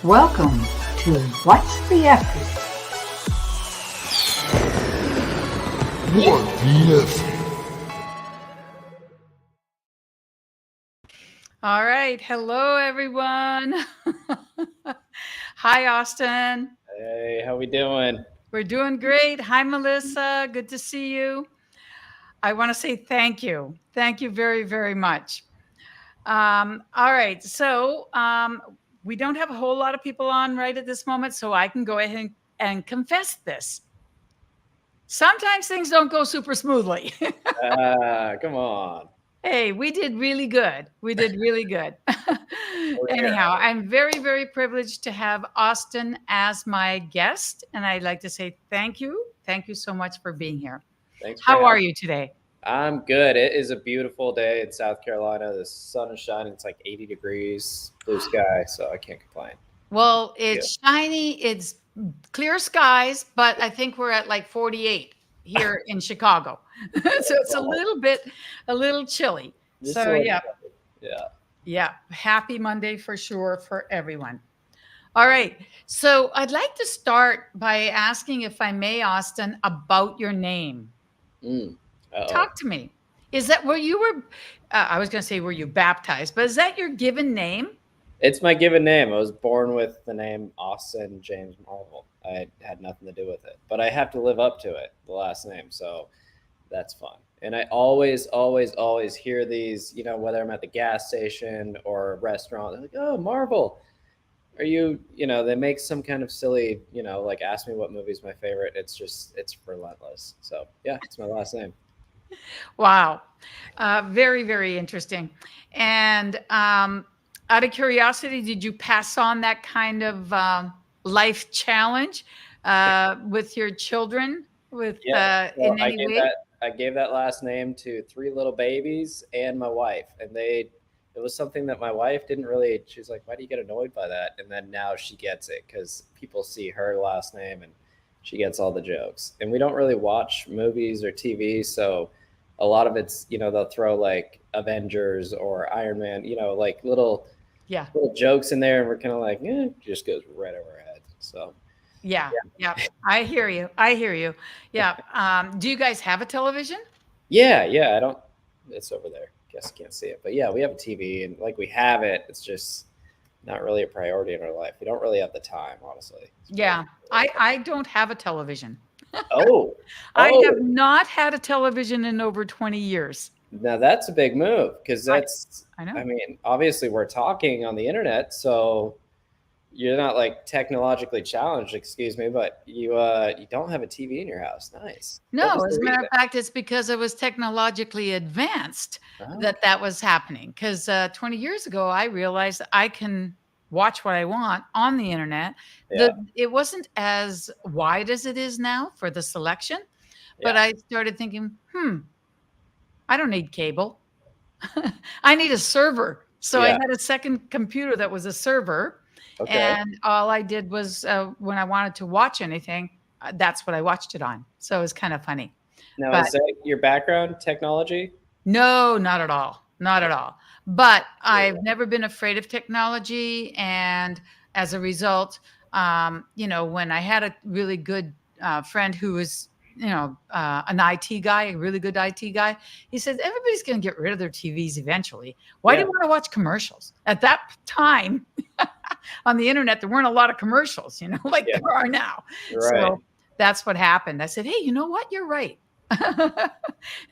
Welcome to What's the Effie? What the Effie? All right. Hello, everyone. Hi, Austin. Hey, how we doing? We're doing great. Hi, Melissa. Good to see you. I want to say thank you. Thank you very, very much. All right. So we don't have a whole lot of people on right at this moment, so I can go ahead and confess this. Sometimes things don't go super smoothly. Come on. Hey, we did really good. We did really good. Anyhow, I'm very, very privileged to have Austin as my guest. And I'd like to say thank you. Thank you so much for being here. Thanks. How are you today? I'm good. It is a beautiful day in South Carolina. The sun is shining. It's like 80 degrees, blue sky, so I can't complain. Well, it's shiny. It's clear skies, but I think we're at like 48 here in Chicago. So it's a little chilly. So yeah. Yeah. Happy Monday for sure for everyone. All right. So I'd like to start by asking, if I may, Austin, about your name. Talk to me. Is that where you were? I was going to say, were you baptized? But is that your given name? It's my given name. I was born with the name Austin James Marvel. I had nothing to do with it, but I have to live up to it, the last name. So that's fun. And I always hear these, whether I'm at the gas station or a restaurant, they're like, oh, Marvel. Are you, they make some kind of silly, like ask me what movie's my favorite. It's relentless. So yeah, it's my last name. Wow. Very, very interesting. And out of curiosity, did you pass on that kind of life challenge with your children in any way? I gave that last name to 3 little babies and my wife, and it was something that my wife didn't really. She's like, "Why do you get annoyed by that?" And then now she gets it because people see her last name and she gets all the jokes. And we don't really watch movies or TV, so a lot of it's they'll throw like Avengers or Iron Man, like little jokes in there, and we're kind of like, it just goes right over our head. So. Yeah. I hear you. Yeah. Do you guys have a television? Yeah. I don't. It's over there. Guess you can't see it, but yeah, we have a TV, and like we have it. It's just not really a priority in our life. We don't really have the time, honestly. Yeah. I don't have a television. Oh. I have not had a television in over 20 years. Now that's a big move because I know. I mean, obviously we're talking on the internet, so you're not like technologically challenged, excuse me, but you don't have a TV in your house. Nice. No, as a matter of fact, it's because it was technologically advanced that was happening. Because 20 years ago, I realized I can watch what I want on the internet. Yeah. It wasn't as wide as it is now for the selection, but I started thinking, I don't need cable. I need a server. So I had a second computer that was a server. Okay. And all I did was when I wanted to watch anything, that's what I watched it on. So it was kind of funny. Now, is that your background, technology? No, not at all. Not at all. But I've never been afraid of technology. And as a result, when I had a really good friend who was, an IT guy, a really good IT guy, he said, everybody's going to get rid of their TVs eventually. Why do you want to watch commercials? At that time, on the internet, there weren't a lot of commercials, like there are now. Right. So that's what happened. I said, hey, you know what? You're right.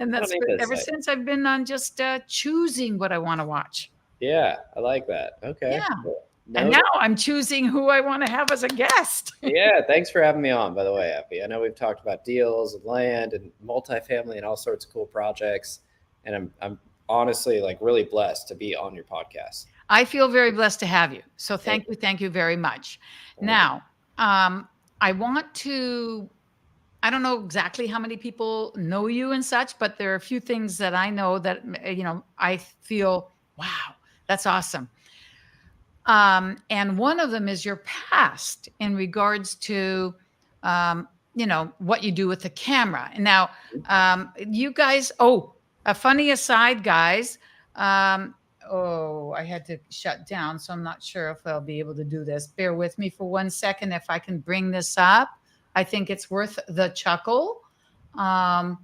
And that's ever since I've been on just choosing what I want to watch. Yeah, I like that. Okay. Yeah. Cool. And now I'm choosing who I want to have as a guest. Yeah, thanks for having me on, by the way, Effie. I know we've talked about deals and land and multifamily and all sorts of cool projects. And I'm honestly like really blessed to be on your podcast. I feel very blessed to have you. So thank you very much. Now, I want to, I don't know exactly how many people know you and such, but there are a few things that I know that, I feel, wow, that's awesome. And one of them is your past in regards to, what you do with the camera. And now, you guys, a funny aside, guys, oh, I had to shut down, so I'm not sure if I'll be able to do this. Bear with me for 1 second if I can bring this up. I think it's worth the chuckle. Um,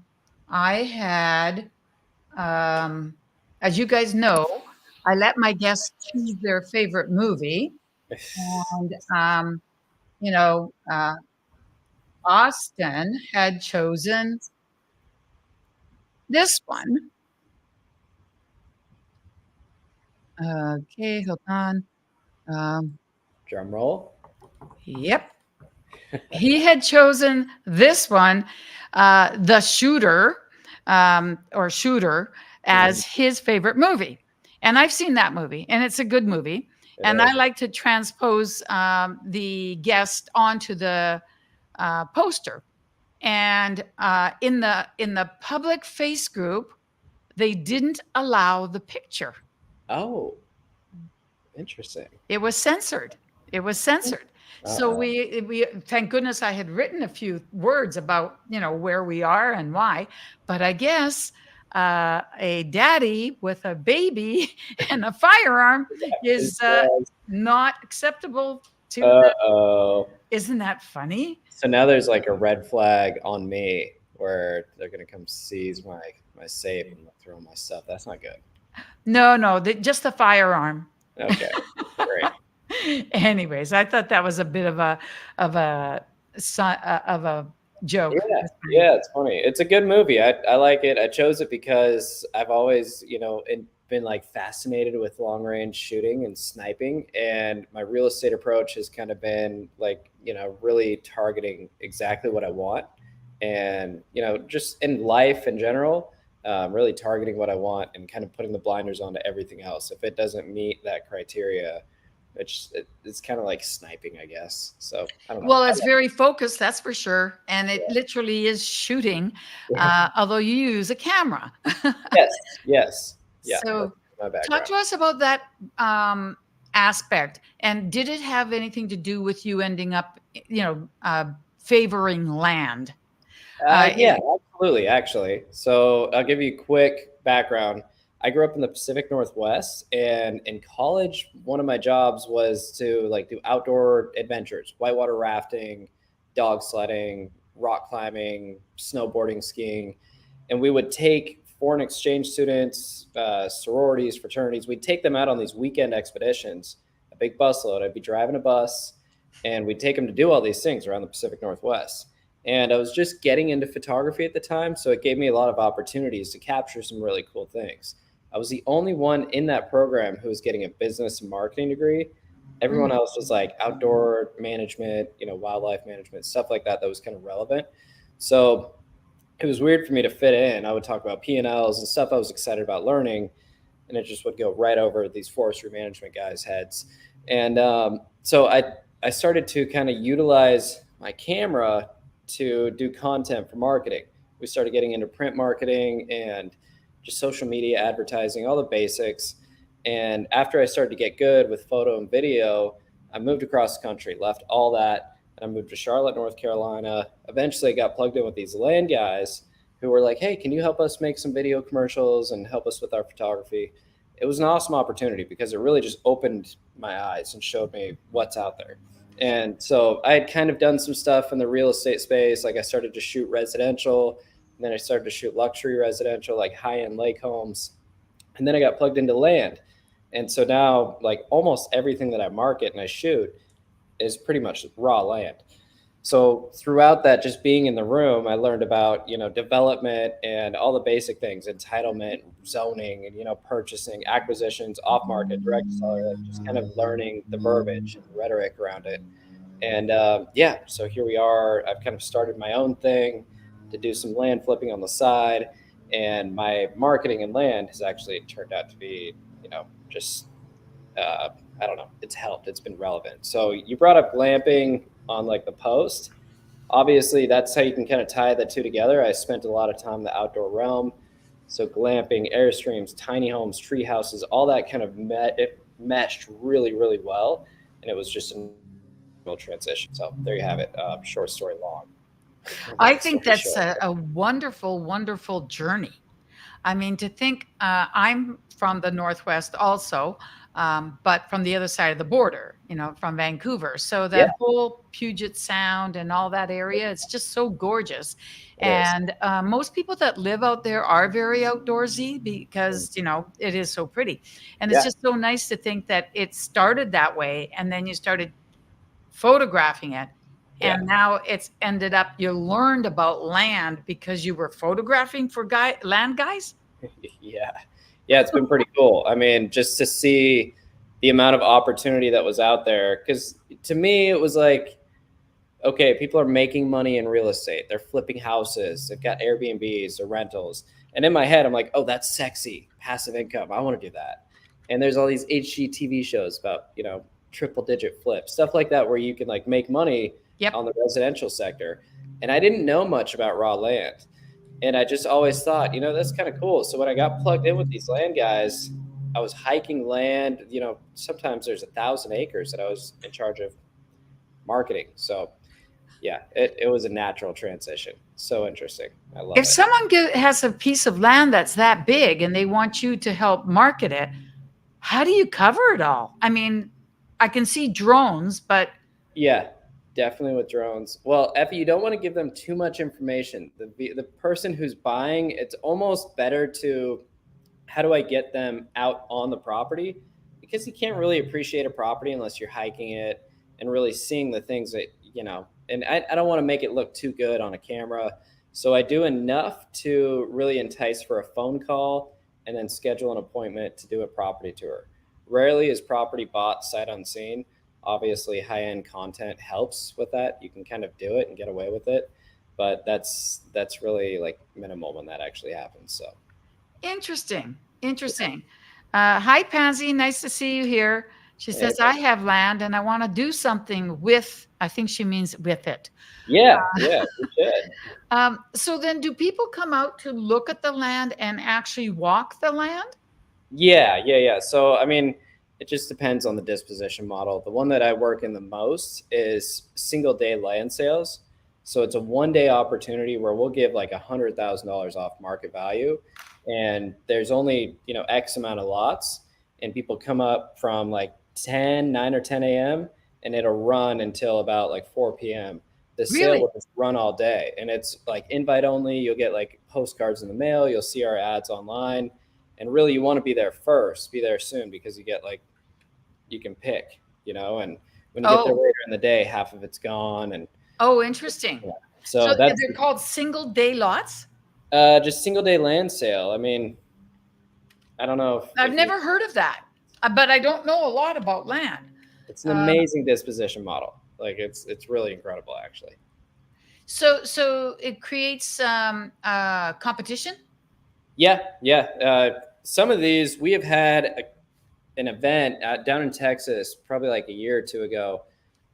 I had, um, as you guys know, I let my guests choose their favorite movie. And, you know, Austin had chosen this one. Okay, hold on. Um, Drum roll. yep. He had chosen this one, The Shooter, or Shooter, Mhm. as his favorite movie. And I've seen that movie, and it's a good movie. It And I is. like to transpose the guest onto the poster. And in the public face group, they didn't allow the picture. Oh, interesting. It was censored. It was censored. So Uh-oh. we thank goodness I had written a few words about, where we are and why. But I guess a daddy with a baby and a firearm It is was. not acceptable to the. Uh-oh. Isn't that funny? So now there's like a red flag on me where they're gonna come seize my safe and throw my stuff. That's not good. No, no, just the firearm. Okay, great. Anyways, I thought that was a bit of a of a joke. Yeah, yeah, it's funny. It's a good movie. I like it. I chose it because I've always, been like fascinated with long range shooting and sniping, and my real estate approach has kind of been like, really targeting exactly what I want, and just in life in general, really targeting what I want and kind of putting the blinders onto everything else. If it doesn't meet that criteria, it's kind of like sniping, I guess. So I don't know. Well, it's very focused, that's for sure, and it literally is shooting, although you use a camera. Yes, yes. Yeah, So, that's my talk background. to us about that aspect. And did it have anything to do with you ending up, favoring land? Yeah, absolutely, actually. So I'll give you a quick background. I grew up in the Pacific Northwest, and in college, one of my jobs was to like do outdoor adventures, whitewater rafting, dog sledding, rock climbing, snowboarding, skiing, and we would take foreign exchange students, sororities, fraternities. We'd take them out on these weekend expeditions, a big busload. I'd be driving a bus, and we'd take them to do all these things around the Pacific Northwest. And I was just getting into photography at the time, so it gave me a lot of opportunities to capture some really cool things. I was the only one in that program who was getting a business and marketing degree. Everyone Mm. else was like outdoor management, wildlife management, stuff like that was kind of relevant. So it was weird for me to fit in. I would talk about P&Ls and stuff I was excited about learning, and it just would go right over these forestry management guys' heads. And so I started to kind of utilize my camera to do content for marketing. We started getting into print marketing and just social media advertising, all the basics. And after I started to get good with photo and video, I moved across the country, left all that, and I moved to Charlotte, North Carolina. Eventually, I got plugged in with these land guys who were like, "Hey, can you help us make some video commercials and help us with our photography?" It was an awesome opportunity because it really just opened my eyes and showed me what's out there. And so I had kind of done some stuff in the real estate space. Like I started to shoot residential, and then I started to shoot luxury residential, like high-end lake homes. And then I got plugged into land. And so now like almost everything that I market and I shoot is pretty much raw land. So throughout that, just being in the room, I learned about, development and all the basic things, entitlement, zoning, and, purchasing, acquisitions, off market, direct to seller, just kind of learning the verbiage and the rhetoric around it. And yeah, so here we are. I've kind of started my own thing to do some land flipping on the side. And my marketing and land has actually turned out to be, just, uh, I don't know, it's helped. It's been relevant. So you brought up glamping on like the post. Obviously, that's how you can kind of tie the two together. I spent a lot of time in the outdoor realm. So glamping, airstreams, tiny homes, tree houses, all that kind of it meshed really, really well. And it was just a real transition. So there you have it. Short story long. I Long think story that's short. a wonderful, wonderful journey. I mean, to think I'm from the Northwest also, but from the other side of the border, from Vancouver. So Yeah, that whole Puget Sound and all that area, it's just so gorgeous. it is. And most people that live out there are very outdoorsy Mm. because, it is so pretty. And it's Yeah, just so nice to think that it started that way. And then you started photographing it. yeah. And now it's ended up, you learned about land because you were photographing for land guys. Yeah. Yeah, it's been pretty cool. I mean, just to see the amount of opportunity that was out there. Because to me, it was like, okay, people are making money in real estate. They're flipping houses. They've got Airbnbs or rentals. And in my head, I'm like, oh, that's sexy, passive income. I want to do that. And there's all these HGTV shows about, triple digit flips, stuff like that, where you can like make money Yep. on the residential sector. And I didn't know much about raw land. And I just always thought, that's kind of cool. So when I got plugged in with these land guys, I was hiking land. Sometimes there's 1,000 acres that I was in charge of marketing. So yeah, it was a natural transition. So interesting. I love If it. someone has a piece of land that's that big and they want you to help market it, how do you cover it all? I mean, I can see drones, but Yeah, definitely with drones. Well, Effie, you don't want to give them too much information. The person who's buying, it's almost better to, how do I get them out on the property? Because you can't really appreciate a property unless you're hiking it and really seeing the things that, and I don't want to make it look too good on a camera. So I do enough to really entice for a phone call and then schedule an appointment to do a property tour. Rarely is property bought sight unseen. Obviously, high-end content helps with that. You can kind of do it and get away with it, but that's really like minimal when that actually happens. So interesting. Interesting. Hi, Pansy. Nice to see you here. She says, I have land and I want to do something with, I think she means with it. yeah, you should. So then do people come out to look at the land and actually walk the land? Yeah. So, I mean, it just depends on the disposition model. The one that I work in the most is single day land sales. So it's a 1 day opportunity where we'll give like $100,000 off market value. And there's only, X amount of lots. And people come up from like 9 or 10 a.m. and it'll run until about like 4 p.m. The sale Really? will just run all day. And it's like invite only. You'll get like postcards in the mail. You'll see our ads online. And really, you want to be there first, be there soon, because you get like, you can pick, and when you get there Oh, later in the day, half of it's gone. And oh, interesting. yeah. So So that's they're called single day lots? just single day land sale. I mean, I don't know I've never heard of that, but I don't know a lot about land. it's an Um, amazing disposition model. Like it's really incredible, actually. so it creates competition? Yeah. Some of these we have had an event down in Texas, probably like a year or two ago.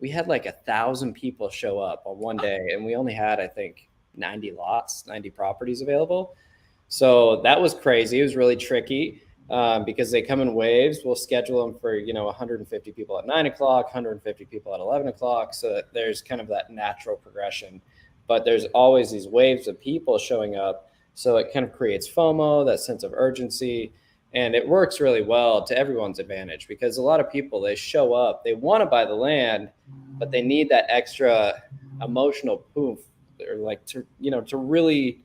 We had like 1,000 people show up on one day, and we only had, I think, 90 lots, 90 properties available. So that was crazy. It was really tricky because they come in waves. We'll schedule them for 150 people at 9 o'clock, 150 people at 11 o'clock. So that there's kind of that natural progression. But there's always these waves of people showing up. So it kind of creates FOMO, that sense of urgency. And it works really well to everyone's advantage because a lot of people, they show up, they want to buy the land, but they need that extra emotional poof or like to really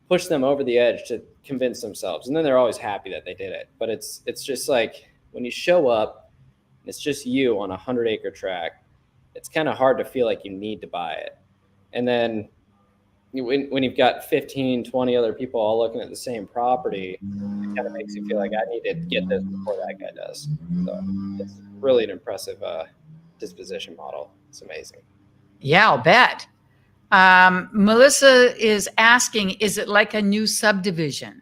push them over the edge to convince themselves. And then they're always happy that they did it. But it's just like when you show up, it's just you on a 100-acre tract, it's kind of hard to feel like you need to buy it. And then when you've got 15, 20 other people all looking at the same property, it kind of makes you feel like I need to get this before that guy does. So it's really an impressive disposition model. It's amazing. Yeah, I'll bet. Melissa is asking, is it like a new subdivision?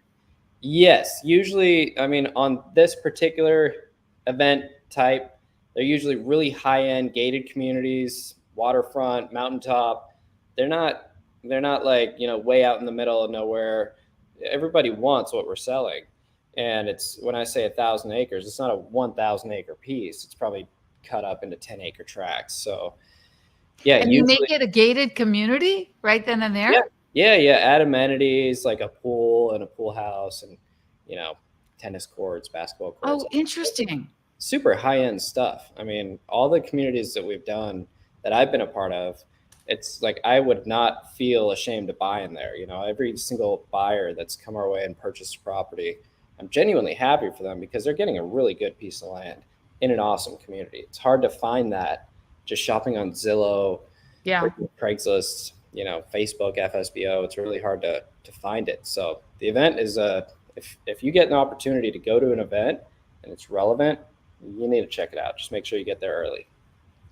Yes, usually, I mean, on this particular event type, they're usually really high-end gated communities, waterfront, mountaintop. They're not like, way out in the middle of nowhere. Everybody wants what we're selling. And it's, when I say 1,000 acres, it's not a 1,000 acre piece. It's probably cut up into 10-acre tracts. So yeah, And you usually, make it a gated community right then and there? yeah, Yeah. Add amenities like a pool and a pool house and, you know, tennis courts, basketball courts. Oh, interesting. Super high end stuff. I mean, all the communities that we've done that I've been a part of, it's like I would not feel ashamed to buy in there. You know, every single buyer that's come our way and purchased property, I'm genuinely happy for them because they're getting a really good piece of land in an awesome community. It's hard to find that just shopping on Zillow, Yeah. Craigslist, you know, Facebook, FSBO. It's really hard to find it. So the event is if you get an opportunity to go to an event and it's relevant, you need to check it out. Just make sure you get there early.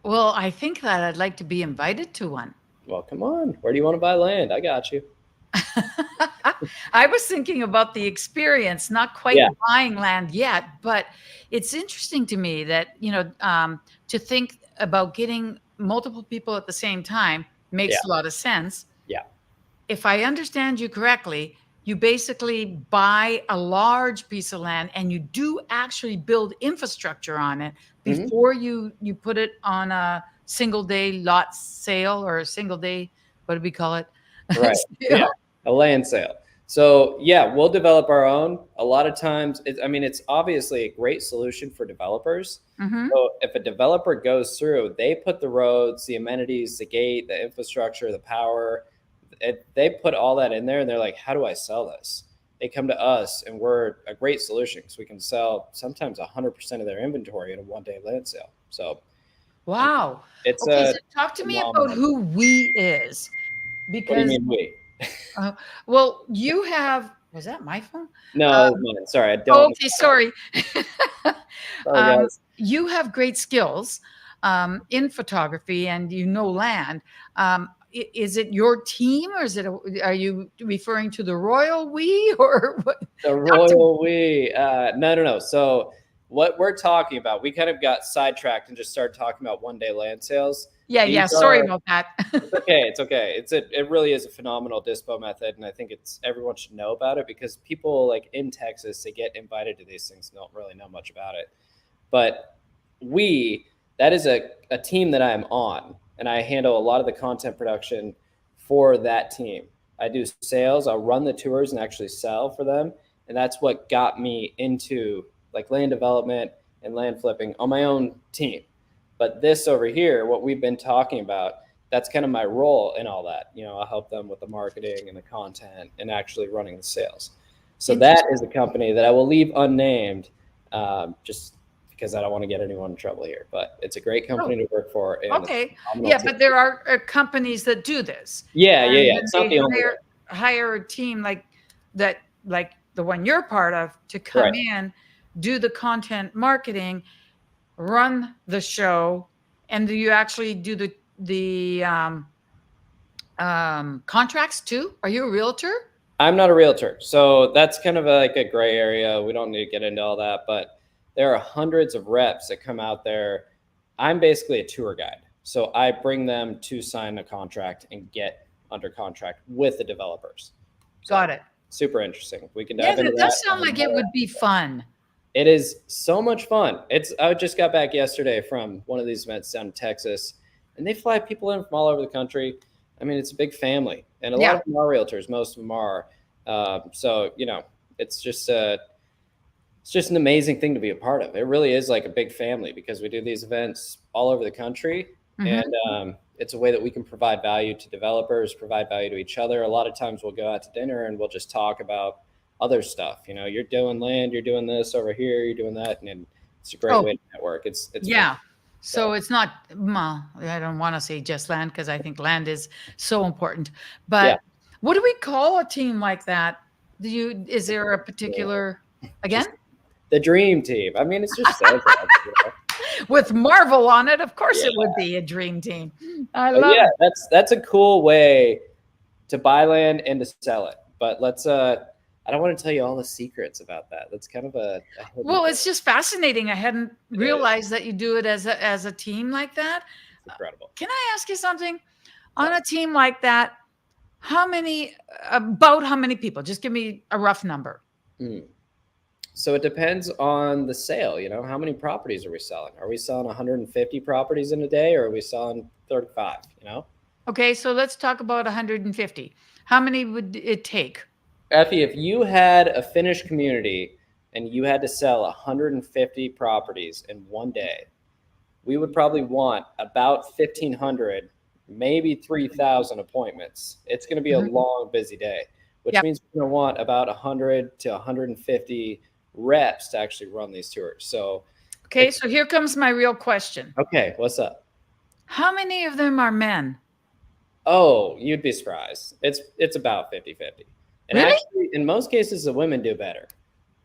Well, I think that I'd like to be invited to one. Well, come on. Where do you want to buy land? I got you. I was thinking about the experience, not quite Yeah. buying land yet, but it's interesting to me that, to think about getting multiple people at the same time makes Yeah. a lot of sense. Yeah. If I understand you correctly, you basically buy a large piece of land and you do actually build infrastructure on it Mhm. before you put it on a single day lot sale or a single day, what do we call it? Right. Yeah. Sale. A land sale. So yeah, we'll develop our own. A lot of times, it's obviously a great solution for developers. Mhm. So if a developer goes through, they put the roads, the amenities, the gate, the infrastructure, the power, they put all that in there and they're like, how do I sell this? They come to us and we're a great solution because we can sell sometimes 100% of their inventory in a 1-day land sale. So Wow. it's Okay, a so talk to me about phenomenal. who we is, What do you because mean we? well, you have, was that my phone? No, Uh, it was mine. Sorry, I oh, don't. okay, sorry. Sorry, guys. You have great skills in photography and you know land. Is it your team or are you referring to the royal we or what? The Talk to me. royal we. No. So what we're talking about, we kind of got sidetracked and just started talking about 1-day land sales. Yeah. These Sorry are. about that. It's okay. It's okay. It really is a phenomenal dispo method, and I think everyone should know about it because people like in Texas, they get invited to these things, don't really know much about it. But that is a team that I'm on, and I handle a lot of the content production for that team. I do sales. I'll run the tours and actually sell for them, and that's what got me into like land development and land flipping on my own team. But this over here, what we've been talking about, that's kind of my role in all that. You know, I'll help them with the marketing and the content and actually running the sales. So that is a company that I will leave unnamed, just because I don't want to get anyone in trouble here. But it's a great company to work for. And Okay. Yeah, but there are companies that do this. Yeah. And It's not they the only one. hire a team like that, like the one you're part of, to come Right. in, do the content marketing, run the show, and do you actually do the contracts too? Are you a realtor? I'm not a realtor, so that's kind of like a gray area. We don't need to get into all that, but there are hundreds of reps that come out there. I'm basically a tour guide, so I bring them to sign a contract and get under contract with the developers. So, Got it. super interesting. We can Yeah, dive into that that. does sound like it would be fun. It is so much fun. I just got back yesterday from one of these events down in Texas, and they fly people in from all over the country. I mean, it's a big family, and a lot of them are realtors. Most of them are. So it's just an amazing thing to be a part of. It really is like a big family because we do these events all over the country, and it's a way that we can provide value to developers, provide value to each other. A lot of times we'll go out to dinner and we'll just talk about other stuff. You know, you're doing land, you're doing this over here, you're doing that, and it's a great way to network. It's yeah. So it's not, well, I don't want to say just land because I think land is so important. But what do we call a team like that? Is there a particular, again? Just the dream team. I mean, it's just so good, you know? With Marvel on it, of course it would be a dream team. I love it. That's a cool way to buy land and to sell it. But I don't want to tell you all the secrets about that. That's kind of a well, it's just fascinating. I hadn't realized that you do it as a team like that. It's incredible. Can I ask you something? On a team like that, about how many people? Just give me a rough number. So it depends on the sale. You know, how many properties are we selling? Are we selling 150 properties in a day, or are we selling 35? You know. Okay, so let's talk about 150. How many would it take? Effie, if you had a finished community and you had to sell 150 properties in one day, we would probably want about 1,500, maybe 3,000 appointments. It's going to be a long, busy day, which Yep. means we're going to want about 100 to 150 reps to actually run these tours. So, Okay, so here comes my real question. okay, what's up? How many of them are men? Oh, you'd be surprised. It's about 50-50. And Really? actually, in most cases, the women do better.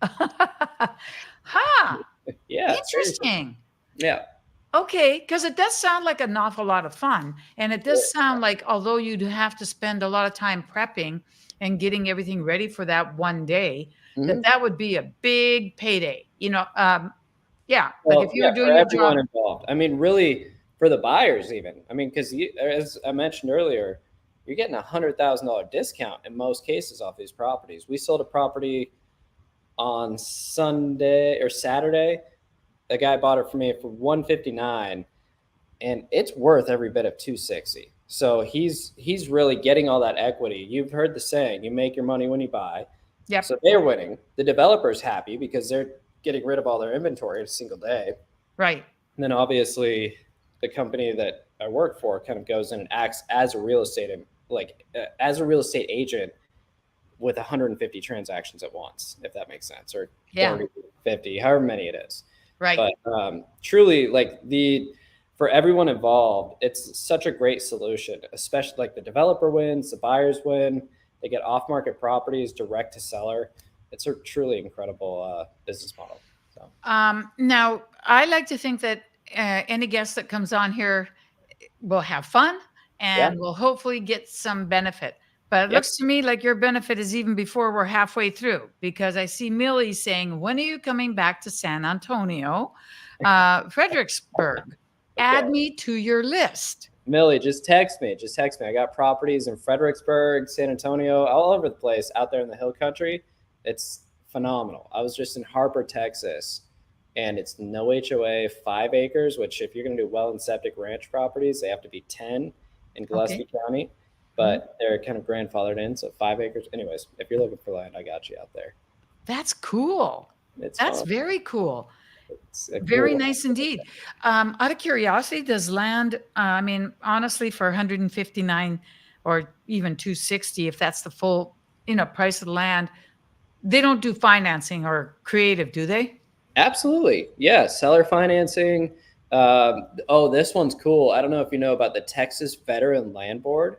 Ha! Yeah. Interesting. Yeah. Okay, because it does sound like an awful lot of fun. And it does sound like, although you'd have to spend a lot of time prepping and getting everything ready for that one day, Mhm. that would be a big payday. Yeah, Well, like if you yeah, were for doing your everyone job. involved. I mean, really, for the buyers, even. I mean, because as I mentioned earlier, you're getting $100,000 discount in most cases off these properties. We sold a property on Sunday or Saturday. A guy bought it for me for 159, and it's worth every bit of 260. So he's really getting all that equity. You've heard the saying, you make your money when you buy. Yep. So they're winning. The developer's happy because they're getting rid of all their inventory in a single day. Right. And then obviously the company that I work for kind of goes in and acts as a real estate as a real estate agent with 150 transactions at once, if that makes sense, or Yeah. 30, 50, however many it is. Right. But truly, like for everyone involved, it's such a great solution, especially like the developer wins, the buyers win, they get off market properties direct to seller. It's a truly incredible business model. So. Now, I like to think that any guest that comes on here will have fun and will hopefully get some benefit. But it looks to me like your benefit is even before we're halfway through, because I see Millie saying, when are you coming back to San Antonio? Fredericksburg, add me to your list. Millie, just text me. Just text me. I got properties in Fredericksburg, San Antonio, all over the place out there in the hill country. It's phenomenal. I was just in Harper, Texas, and it's no HOA, 5 acres, which if you're going to do well and septic ranch properties, they have to be 10 in Gillespie County, but they're kind of grandfathered in. So 5 acres. Anyways, if you're looking for land, I got you out there. That's cool. That's fun. Very cool. It's very nice indeed. Out of curiosity, does land, I mean, honestly, for 159 or even 260, if that's the full, price of the land, they don't do financing or creative, do they? Absolutely. Yeah. Seller financing. This one's cool. I don't know if you know about the Texas Veteran Land Board,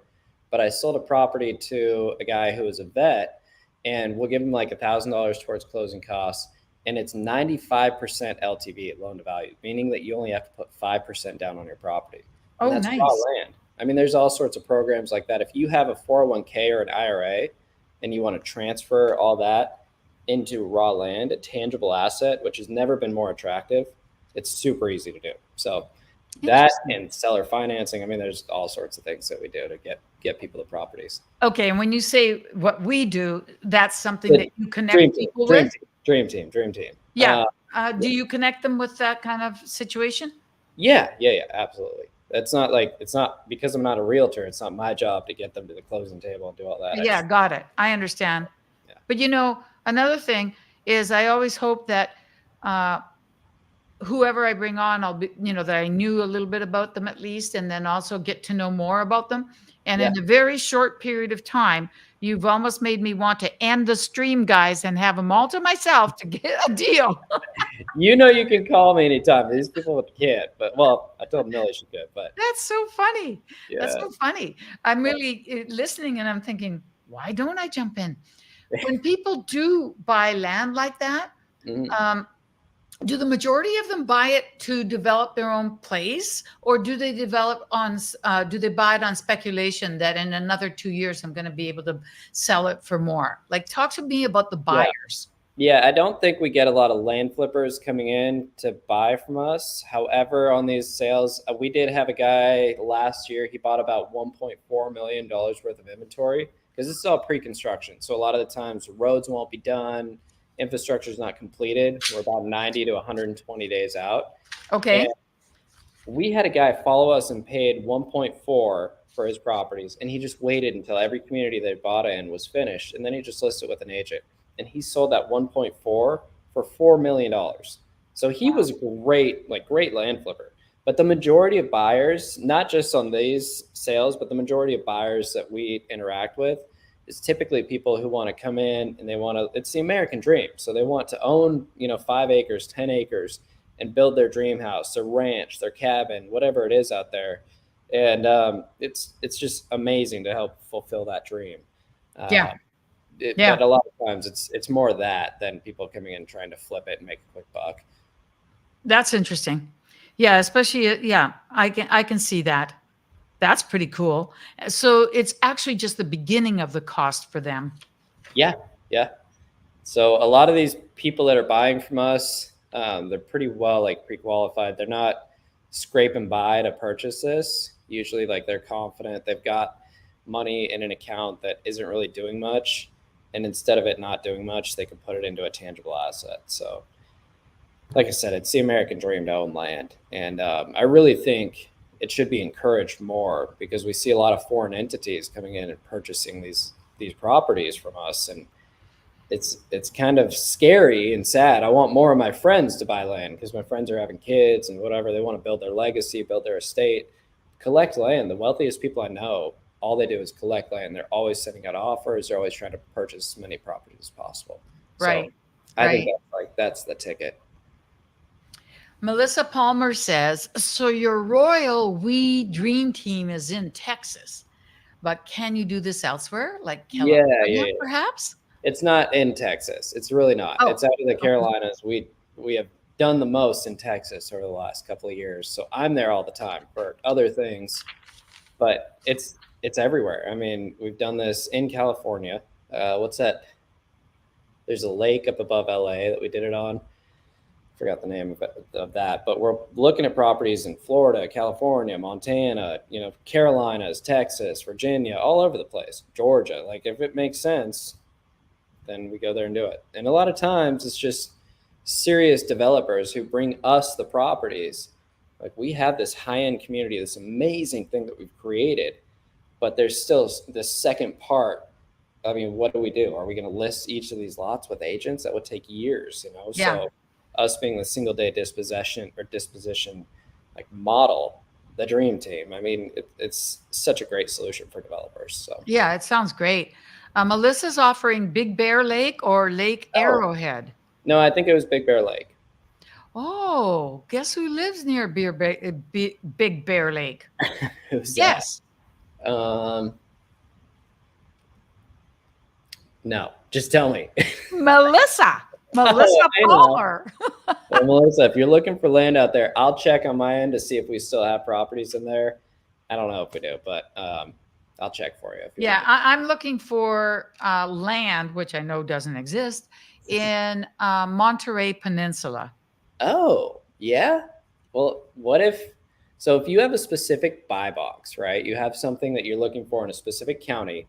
but I sold a property to a guy who was a vet, and we'll give him like $1,000 towards closing costs. And it's 95% LTV, loan to value, meaning that you only have to put 5% down on your property. And that's nice. raw land. I mean, there's all sorts of programs like that. If you have a 401k or an IRA and you want to transfer all that into raw land, a tangible asset, which has never been more attractive, it's super easy to do. So that and seller financing, I mean, there's all sorts of things that we do to get people to properties. Okay. And when you say what we do, that's something that you connect people with? Dream team. Yeah. Do you connect them with that kind of situation? Yeah, absolutely. It's not because I'm not a realtor. It's not my job to get them to the closing table and do all that. Yeah, got it. I understand. Yeah. But another thing is I always hope that whoever I bring on, I'll be, that I knew a little bit about them at least, and then also get to know more about them. And in a very short period of time, you've almost made me want to end the stream, guys, and have them all to myself to get a deal. You can call me anytime. These people can't, but I told Millie she could, but that's so funny. Yeah. That's so funny. I'm really listening and I'm thinking, why don't I jump in? When people do buy land like that, do the majority of them buy it to develop their own place, or do they do they buy it on speculation that in another 2 years I'm going to be able to sell it for more? Like, talk to me about the buyers. Yeah, I don't think we get a lot of land flippers coming in to buy from us. However, on these sales, we did have a guy last year. He bought about $1.4 million worth of inventory because this is all pre-construction. So a lot of the times roads won't be done. Infrastructure is not completed. We're about 90 to 120 days out. Okay. And we had a guy follow us and paid 1.4 for his properties, and he just waited until every community they bought in was finished, and then he just listed with an agent, and he sold that 1.4 for $4 million. So he was great land flipper. But the majority of buyers, not just on these sales, but the majority of buyers that we interact with is typically people who want to come in and it's the American dream. So they want to own, 5 acres, 10 acres and build their dream house, their ranch, their cabin, whatever it is out there. And it's just amazing to help fulfill that dream. Yeah. But a lot of times it's more that than people coming in trying to flip it and make a quick buck. That's interesting. Yeah, especially I can see that. That's pretty cool. So it's actually just the beginning of the cost for them. Yeah. So a lot of these people that are buying from us, they're pretty well pre-qualified. They're not scraping by to purchase this. Usually they're confident they've got money in an account that isn't really doing much. And instead of it not doing much, they can put it into a tangible asset. So like I said, it's the American dream to own land. And I really think it should be encouraged more because we see a lot of foreign entities coming in and purchasing these properties from us. And it's kind of scary and sad. I want more of my friends to buy land because my friends are having kids and whatever. They want to build their legacy, build their estate, collect land. The wealthiest people I know, all they do is collect land. They're always sending out offers. They're always trying to purchase as many properties as possible. Right. So I think that's the ticket. Melissa Palmer says, so your Royal We Dream Team is in Texas, but can you do this elsewhere, like California, perhaps? It's not in Texas. It's really not. It's out of the Carolinas. We have done the most in Texas over the last couple of years. So I'm there all the time for other things, but it's everywhere. I mean, we've done this in California. What's that? There's a lake up above LA that we did it on. Forgot the name of that, but we're looking at properties in Florida, California, Montana, Carolinas, Texas, Virginia, all over the place, Georgia. If it makes sense, then we go there and do it. And a lot of times it's just serious developers who bring us the properties. We have this high-end community, this amazing thing that we've created, but there's still this second part. I mean, what do we do? Are we going to list each of these lots with agents? That would take years, Yeah. So us being the single day disposition model, the dream team. I mean, it's such a great solution for developers. So yeah, it sounds great. Melissa's offering Big Bear Lake or Lake Arrowhead. No, I think it was Big Bear Lake. Oh, guess who lives near Big Bear Lake? Who's yes. that? No, just tell me. Melissa Palmer. Well, Melissa, if you're looking for land out there, I'll check on my end to see if we still have properties in there. I don't know if we do, but I'll check for you. I'm looking for land, which I know doesn't exist, in Monterey Peninsula. Oh, yeah. Well, if you have a specific buy box, right? You have something that you're looking for in a specific county,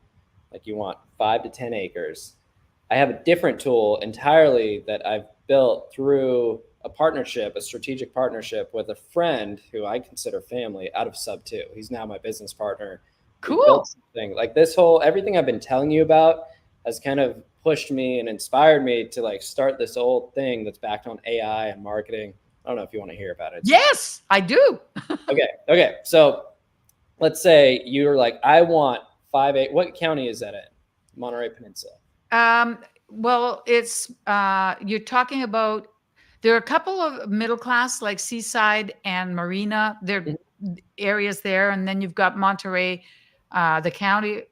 like you want 5 to 10 acres. I have a different tool entirely that I've built through a strategic partnership with a friend who I consider family out of Sub 2. He's now my business partner. Cool. Built something like everything I've been telling you about has kind of pushed me and inspired me to start this old thing that's backed on AI and marketing. I don't know if you want to hear about it. Yes, I do. Okay. So let's say you're I want 5 acres. What county is that in? Monterey Peninsula. Well, it's you're talking about. There are a couple of middle class, like Seaside and Marina. There are areas there, and then you've got Monterey, the county,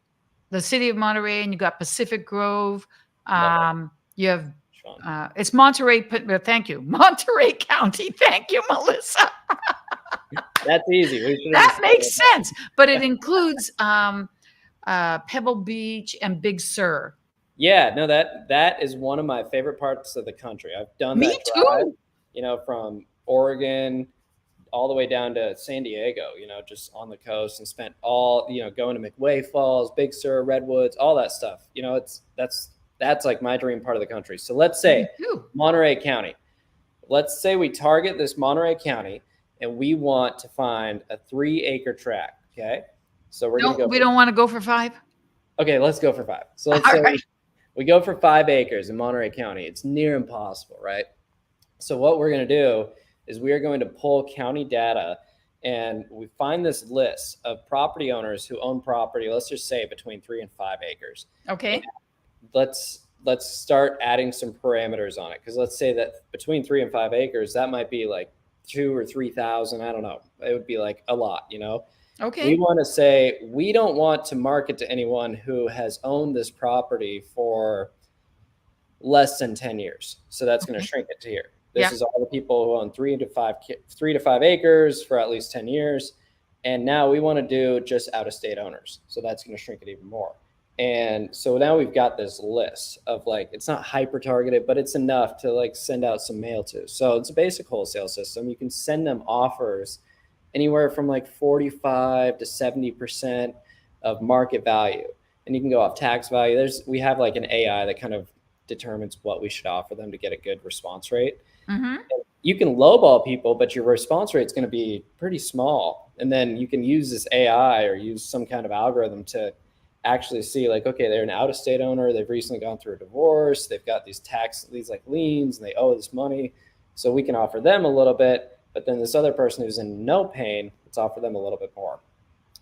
the city of Monterey, and you've got Pacific Grove. You have it's Monterey. Thank you, Monterey County. Thank you, Melissa. That's easy. That makes sense, but it includes Pebble Beach and Big Sur. Yeah, no, that is one of my favorite parts of the country. I've done that drive, from Oregon all the way down to San Diego, just on the coast, and spent all, going to McWay Falls, Big Sur, Redwoods, all that stuff. That's my dream part of the country. So let's say Monterey County. Let's say we target this Monterey County and we want to find a 3-acre tract. Okay. So we're gonna go. We don't want to go for 5. Okay, let's go for 5. So let's All say right. we go for 5 acres in Monterey County. It's near impossible, right? So what we're going to do is we are going to pull county data, and we find this list of property owners who own property, let's just say between 3 and 5 acres. Okay. And let's start adding some parameters on it, because let's say that between 3 and 5 acres, that might be like 2 or 3,000. I don't know. It would be like a lot, you know. Okay. We want to say we don't want to market to anyone who has owned this property for less than 10 years. So that's going to shrink it to here. This is all the people who own 3 to 5 acres for at least 10 years. And now we want to do just out of state owners. So that's going to shrink it even more. And so now we've got this list of like, it's not hyper targeted, but it's enough to like send out some mail to. So it's a basic wholesale system. You can send them offers anywhere from like 45 to 70% of market value. And you can go off tax value. We have like an AI that kind of determines what we should offer them to get a good response rate. Mm-hmm. You can lowball people, but your response rate is going to be pretty small. And then you can use this AI or use some kind of algorithm to actually see like, okay, they're an out-of-state owner. They've recently gone through a divorce. They've got these like liens and they owe this money. So we can offer them a little bit, but then this other person who's in no pain, let's offer them a little bit more.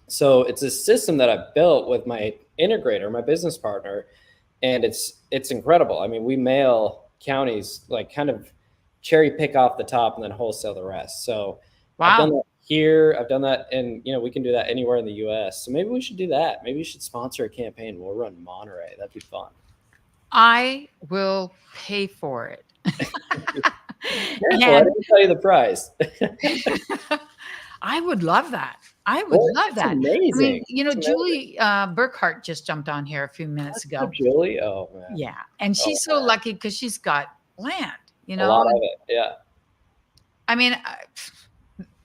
So it's a system that I've built with my integrator, my business partner, and it's incredible. I mean, we mail counties, like kind of cherry pick off the top and then wholesale the rest. So wow. I've done that here. I've done that, and we can do that anywhere in the US. So maybe we should do that. Maybe we should sponsor a campaign. We'll run Monterey. That'd be fun. I will pay for it. I didn't tell you the price. I would love that. I would love that. Amazing. I mean, Julie Burkhart just jumped on here a few minutes ago. Julie? Oh, man. Yeah. And she's so lucky because she's got land, A lot of it, yeah. I mean,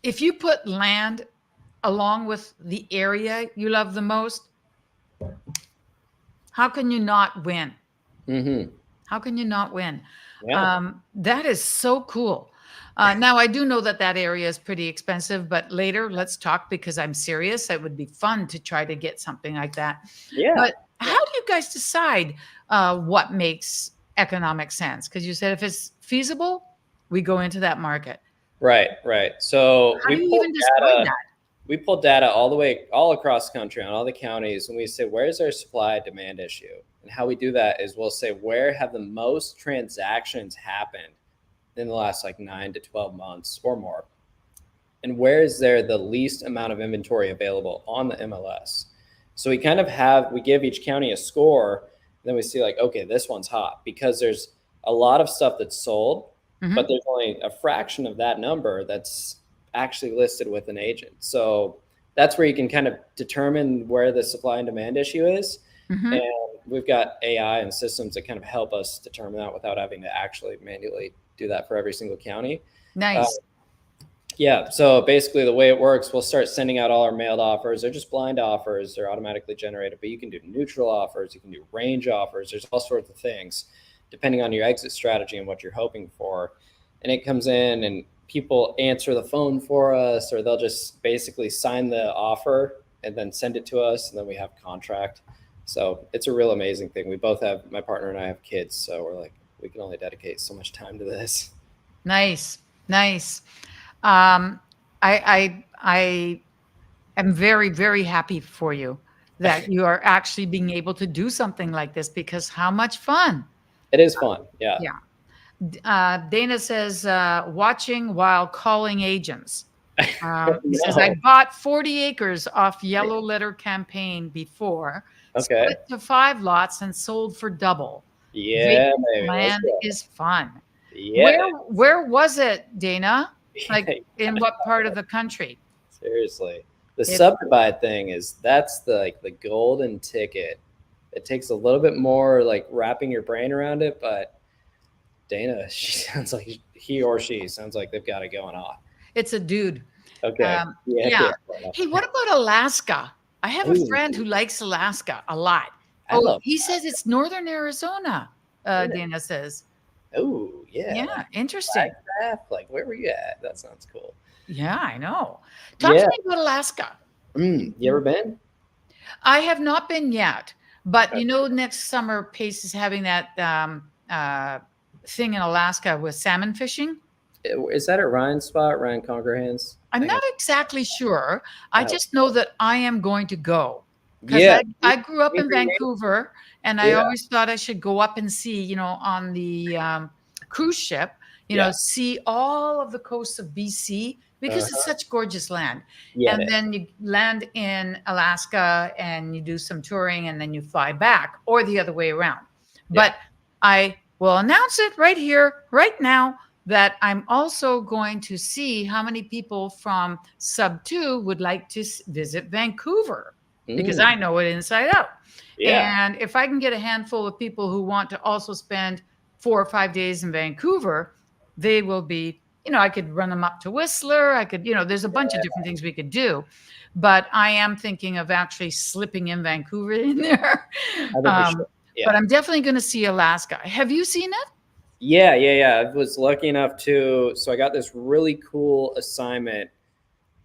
if you put land along with the area you love the most, how can you not win? Mm-hmm. How can you not win? Yeah. That is so cool. Now, I do know that area is pretty expensive, but later let's talk because I'm serious. It would be fun to try to get something like that. Yeah. But how do you guys decide what makes economic sense? Because you said if it's feasible, we go into that market. Right. So how do you even decide that? We pull data all across the country on all the counties, and we say, where's our supply demand issue? And how we do that is we'll say, where have the most transactions happened in the last like 9 to 12 months or more? And where is there the least amount of inventory available on the MLS? So we kind of we give each county a score, then we see like, okay, this one's hot because there's a lot of stuff that's sold, but there's only a fraction of that number that's actually listed with an agent. So that's where you can kind of determine where the supply and demand issue is. And we've got AI and systems that kind of help us determine that without having to actually manually do that for every single county. Nice. Yeah. So basically the way it works, we'll start sending out all our mailed offers. They're just blind offers. They're automatically generated, but you can do neutral offers. You can do range offers. There's all sorts of things depending on your exit strategy and what you're hoping for. And it comes in and people answer the phone for us, or they'll just basically sign the offer and then send it to us. And then we have contract. So it's a real amazing thing. We both have, my partner and I have kids. So we're like, we can only dedicate so much time to this. Nice. I am very, very happy for you that you are actually being able to do something like this, because how much fun. It is fun. Yeah. Dana says, watching while calling agents. He says, I bought 40 acres off Yellow Letter campaign before, split to 5 lots and sold for double. Yeah, land is fun. Yeah. Where was it, Dana? Like in what part of the country? Seriously, the subdivide thing that's the golden ticket. It takes a little bit more like wrapping your brain around it, but Dana, he or she sounds like they've got it going on. It's a dude. Okay. Yeah. Hey, what about Alaska? I have a friend who likes Alaska a lot. He says it's northern Arizona. Dana says. Oh, yeah. Yeah, interesting. Like, where were you at? That sounds cool. Yeah, I know. Talk to me about Alaska. You ever been? I have not been yet, but Okay. next summer Pace is having that thing in Alaska with salmon fishing. Is that at Ryan's spot, Ryan Congerhands? I'm I not got exactly sure. I oh. just know that I am going to go because Yeah. I grew up Me in too, man. Vancouver, and I Yeah. always thought I should go up and see, on the cruise ship, Yeah. see all of the coasts of BC because it's Uh-huh. such gorgeous land. Yeah, it And is. then you land in Alaska and you do some touring and then you fly back or the other way around. Yeah. But I will announce it right here, right now, that I'm also going to see how many people from Sub 2 would like to visit Vancouver because Mm, I know it inside out. yeah. And if I can get a handful of people who want to also spend 4 or 5 days in Vancouver, they will be, I could run them up to Whistler. I could, there's a bunch of different things we could do. But I am thinking of actually slipping in Vancouver in there. I think we should. But Yeah. I'm definitely going to see Alaska. Have you seen it? Yeah. I was lucky enough to, so I got this really cool assignment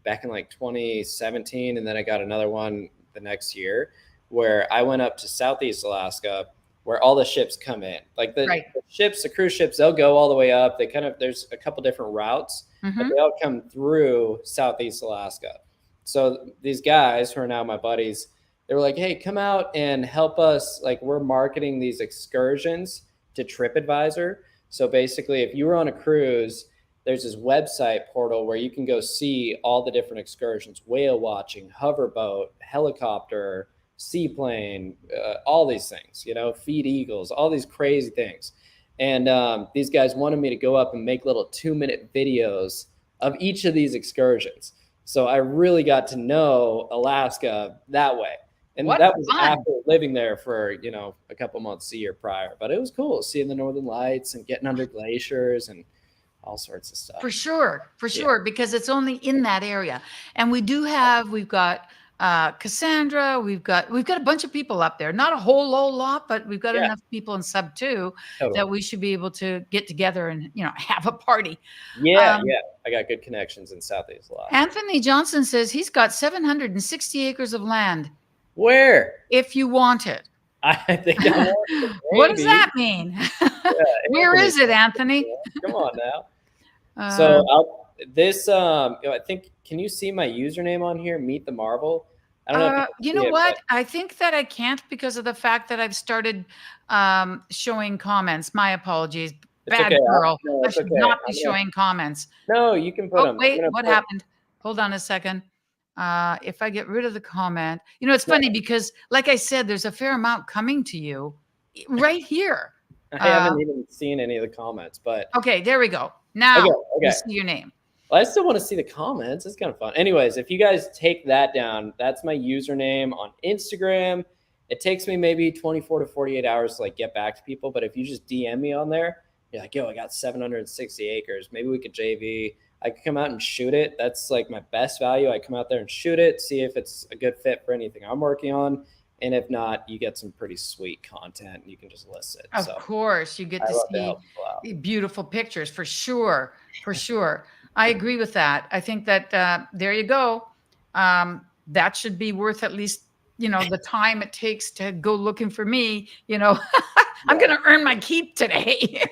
back in like 2017, and then I got another one the next year where I went up to Southeast Alaska, where all the ships come in. Like Right. the ships, the cruise ships, they'll go all the way up. They kind of, there's a couple different routes, but Mhm. they all come through Southeast Alaska. So these guys who are now my buddies, they were like, hey, come out and help us. Like, we're marketing these excursions to TripAdvisor. So basically, if you were on a cruise, there's this website portal where you can go see all the different excursions: whale watching, hoverboat, helicopter, seaplane, all these things, feed eagles, all these crazy things. And these guys wanted me to go up and make little 2-minute videos of each of these excursions. So I really got to know Alaska that way. And What that was fun. after living there for, a couple months a year prior. But it was cool seeing the Northern Lights and getting under glaciers and all sorts of stuff. For sure, because it's only in that area. And we've got Cassandra, we've got a bunch of people up there. Not a whole lot, but we've got Yeah. enough people in Sub 2 Totally. that we should be able to get together and, have a party. Yeah. I got good connections in Southeast Alaska. Anthony Johnson says he's got 760 acres of land Where? if you want it. I think I want it, What does maybe. that mean? Where Anthony, is it, Anthony? Come on now. Uh, So I think, can you see my username on here? Meet the Marvel. I don't know if you can you see know it, what? I think that I can't because of the fact that I've started showing comments. My apologies. It's Bad okay. girl. No, I it's should okay. not be showing comments. No, you can put Oh, them. wait, what happened? Hold on a second. If I get rid of the comment, it's funny because, like I said, there's a fair amount coming to you right here. I haven't even seen any of the comments, but Okay, there we go. Now okay. you see your name. Well, I still want to see the comments. It's kind of fun. Anyways, if you guys take that down, that's my username on Instagram. It takes me maybe 24 to 48 hours to like get back to people. But if you just DM me on there, you're like, yo, I got 760 acres. Maybe we could JV. I could come out and shoot it. That's like my best value. I come out there and shoot it, see if it's a good fit for anything I'm working on. And if not, you get some pretty sweet content and you can just list it. Of course, you get to see beautiful pictures for sure. For sure. I agree with that. I think that there you go. That should be worth at least, the time it takes to go looking for me. I'm going to earn my keep today.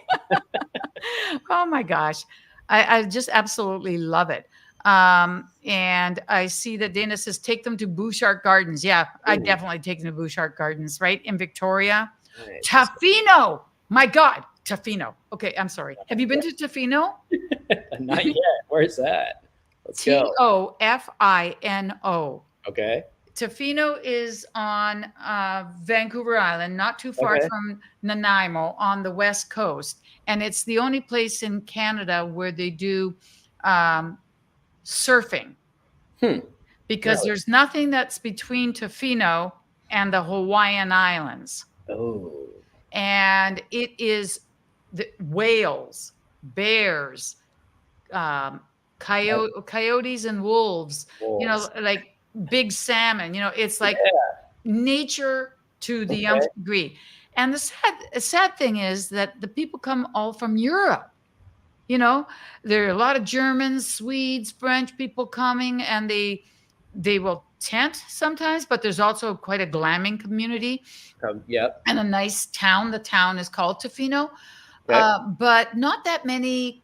Oh my gosh. I just absolutely love it. And I see that Dana says, take them to Bouchard Gardens. Yeah, I definitely take them to Bouchard Gardens, right? In Victoria. Nice. Tofino. My God. Tofino. Okay, I'm sorry. Have you been to Tofino? Not yet. Where's that? Let's go. Tofino. Okay. Tofino is on Vancouver Island, not too far from Nanaimo on the west coast. And it's the only place in Canada where they do surfing. Because there's nothing that's between Tofino and the Hawaiian Islands. Oh. And it is the whales, bears, coyotes and wolves, like big salmon, it's like nature to the nth degree. And the sad thing is that the people come all from Europe. There are a lot of Germans, Swedes, French people coming, and they they will tent sometimes, but there's also quite a glamming community Yep. and a nice town. The town is called Tofino, Okay. but not that many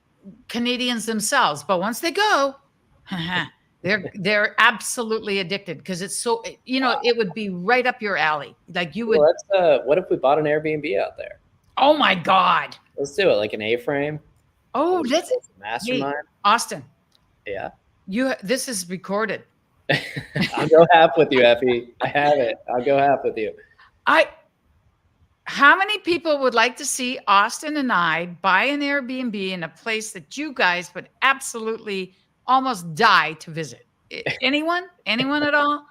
Canadians themselves. But once they go, they're absolutely addicted because it's so, it would be right up your alley. Like you would. Well, what if we bought an Airbnb out there? Oh my God. Let's do it, like an A-frame. Oh, let's. Hey, Mastermind. Austin. Yeah. This is recorded. I'll go half with you, Effie. I have it. I'll go half with you. How many people would like to see Austin and I buy an Airbnb in a place that you guys would absolutely almost die to visit? Anyone? Anyone at all?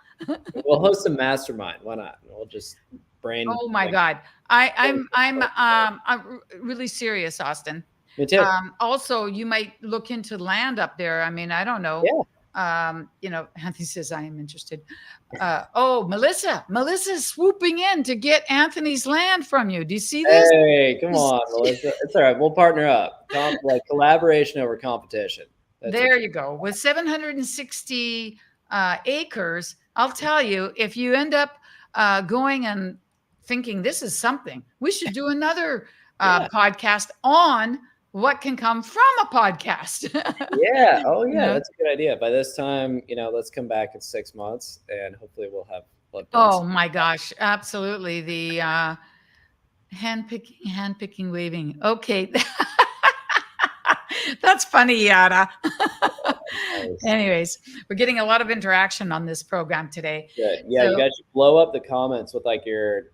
We'll host a mastermind. Why not? We'll just brain. Oh my God. I'm really serious, Austin. Me too. Also, you might look into land up there. I mean, I don't know. Yeah. Anthony says, I am interested. Melissa's swooping in to get Anthony's land from you. Do you see this? Hey, come on, Melissa. It's all right. We'll partner up. Like collaboration over competition. There you go. With 760 acres, I'll tell you, if you end up going and thinking this is something, we should do another podcast on what can come from a podcast. Yeah. Oh, yeah. That's a good idea. By this time, let's come back in 6 months and hopefully we'll have blood. Oh my gosh. Absolutely. The hand-picking, waving. Okay. That's funny, Yada. Nice. Anyways, we're getting a lot of interaction on this program today. Good. Yeah. So, you guys should blow up the comments with like your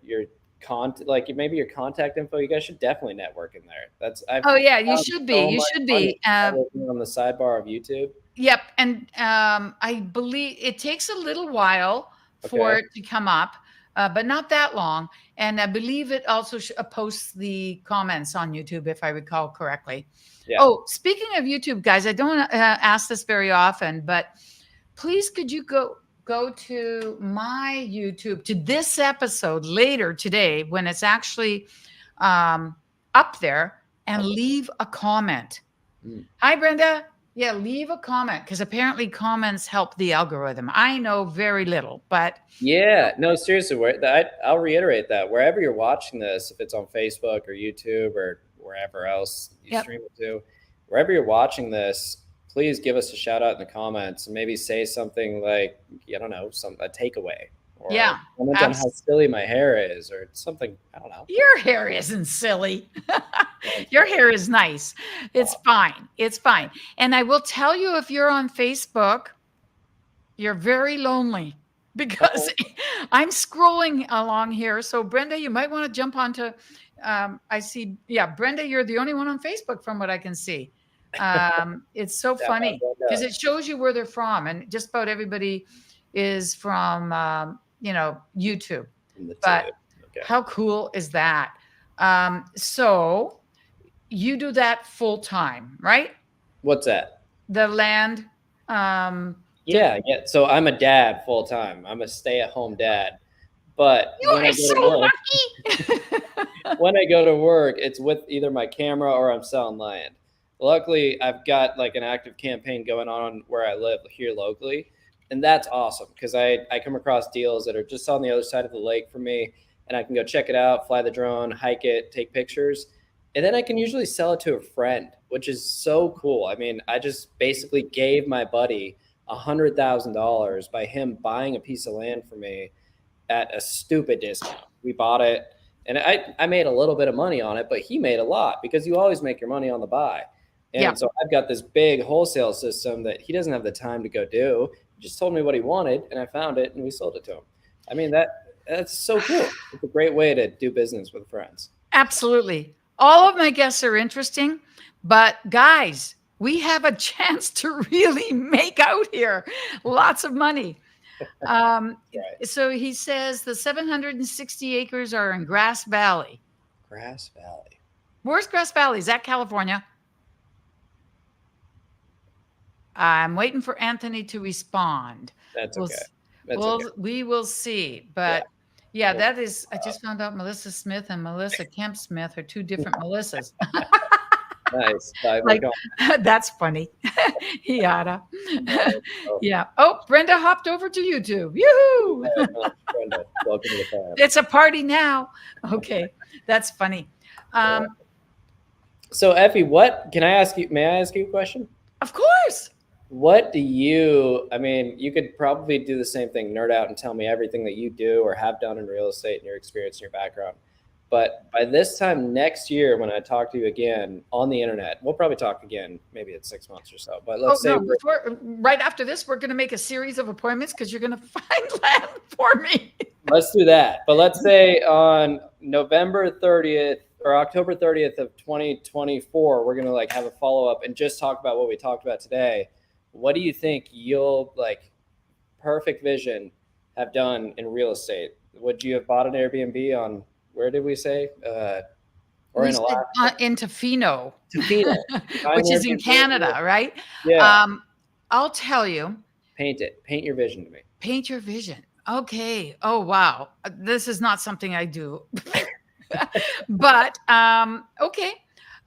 maybe your contact info. You guys should definitely network in there. You should be. You should be on the sidebar of YouTube. Yep, and I believe it takes a little while for it to come up, but not that long. And I believe it also posts the comments on YouTube, if I recall correctly. Yeah. Oh, speaking of YouTube, guys, I don't ask this very often, but please could you go to my YouTube, to this episode later today when it's actually up there, and leave a comment. Hi, Brenda. Yeah, leave a comment because apparently comments help the algorithm. I know very little, but. Yeah, no, seriously, I'll reiterate that. Wherever you're watching this, if it's on Facebook or YouTube or wherever else you stream it to, wherever you're watching this, please give us a shout out in the comments and maybe say something like, I don't know, a takeaway. Or comment on how silly my hair is or something. I don't know. Your hair isn't silly. Your hair is nice. It's fine. It's fine. And I will tell you, if you're on Facebook, you're very lonely because I'm scrolling along here. So Brenda, you might want to jump onto, I see. Yeah, Brenda, you're the only one on Facebook from what I can see. It's so funny because it shows you where they're from, and just about everybody is from YouTube. But how cool is that? So you do that full time, right? What's that? The land. Yeah. So I'm a dad full time. I'm a stay-at-home dad. But when I go to work, it's with either my camera or I'm selling land. Luckily, I've got like an active campaign going on where I live here locally. And that's awesome because I come across deals that are just on the other side of the lake for me. And I can go check it out, fly the drone, hike it, take pictures. And then I can usually sell it to a friend, which is so cool. I mean, I just basically gave my buddy $100,000 by him buying a piece of land for me at a stupid discount. We bought it and I made a little bit of money on it, but he made a lot because you always make your money on the buy. And so I've got this big wholesale system that he doesn't have the time to go do. He just told me what he wanted and I found it and we sold it to him. I mean, that's so cool. It's a great way to do business with friends. Absolutely. All of my guests are interesting, but guys, we have a chance to really make out here. Lots of money. So he says the 760 acres are in Grass Valley. Grass Valley. Where's Grass Valley? Is that California? I'm waiting for Anthony to respond. That's okay. We will see. But that is, I just found out Melissa Smith and Melissa Kemp Smith are two different Melissas. Nice. We're Like, going. that's funny. Yada. Oh, Yeah. Oh, Brenda hopped over to YouTube. Yoo-hoo! Brenda, welcome to the fam. It's a party now. Okay, that's funny. So Effie, what can I ask you? May I ask you a question? Of course. What do you? I mean, you could probably do the same thing, nerd out and tell me everything that you do or have done in real estate and your experience and your background. But by this time next year, when I talk to you again on the internet, we'll probably talk again, maybe in 6 months or so. But let's say right after this, we're going to make a series of appointments because you're going to find land for me. let's do that. But let's say on November 30th or October 30th of 2024, we're going to like have a follow up and just talk about what we talked about today. What do you think you'll like perfect vision have done in real estate? Would you have bought an Airbnb on, where did we say? Or in Alaska? In Tofino, Tofino. which is in Canada, right? Yeah. I'll tell you. Paint it. Paint your vision to me. Paint your vision. Okay. Oh, wow. This is not something I do. But okay.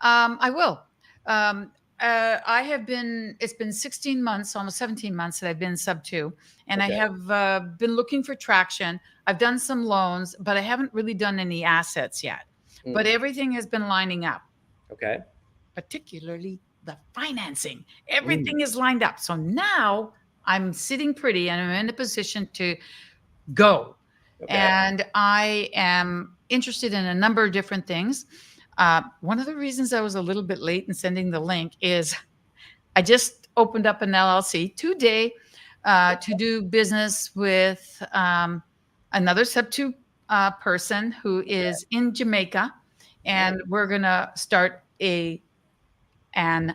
I will. I have been, it's been 16 months, almost 17 months that I've been sub 2, and Okay. I have been looking for traction. I've done some loans, but I haven't really done any assets yet. But everything has been lining up. Okay. Particularly the financing. Everything is lined up. So now I'm sitting pretty and I'm in a position to go. Okay. And I am interested in a number of different things. One of the reasons I was a little bit late in sending the link is I just opened up an LLC today to do business with another sub 2 person who is in Jamaica, and we're gonna start an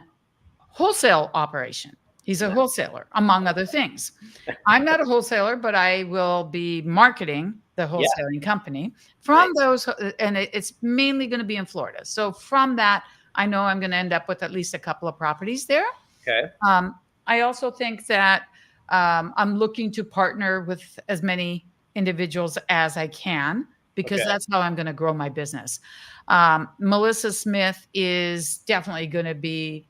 wholesale operation. He's a wholesaler, among other things. I'm not a wholesaler, but I will be marketing the wholesaling company from those, and it's mainly going to be in Florida. So from that, I know I'm going to end up with at least a couple of properties there. Okay. I also think that I'm looking to partner with as many individuals as I can, because that's how I'm going to grow my business. Melissa Smith is definitely going to be,